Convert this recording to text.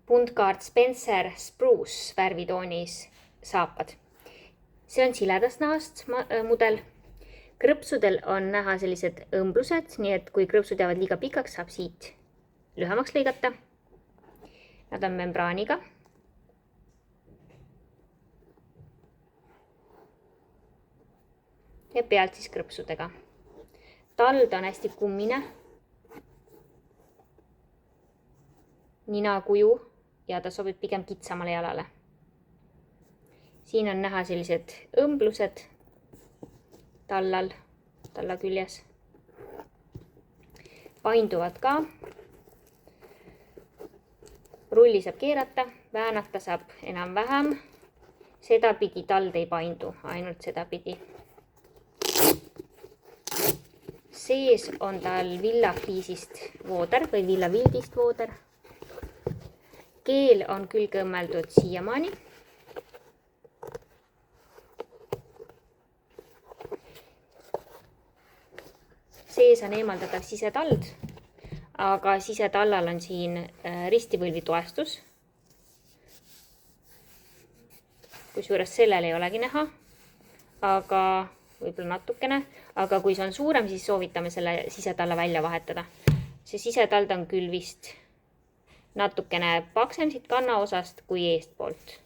Pundguard Spencer Spruce värvitoonis saapad. See on siledast nahast mudel. Krõpsudel on näha sellised õmblused, nii et kui krõpsud jäävad liiga pikaks, saab siit lühemaks lõigata. Nad on membraaniga. Ja pealt siis krõpsudega. Tald on hästi kummine. Ninakuju ja ta sobib pigem kitsamale jalale. Siin on näha sellised õmblused talla küljes. Painduvad ka. Rulli saab keerata, väänata saab enam-vähem. Sedapidi tald ei paindu, ainult sedapidi. Sees on tal villafliisist vooder või villavildist vooder. Keel on külge õmmeldud siiamaani. Sees on eemaldatav sisetald, aga sisetallal on siin ristivõlvi toestus. Kusjuures sellel ei olegi näha, aga võib-olla natukene. Aga kui see on suurem, siis soovitame selle sisetalla välja vahetada. See sisetald on küll vist natukene paksem siit kanna osast kui eestpoolt.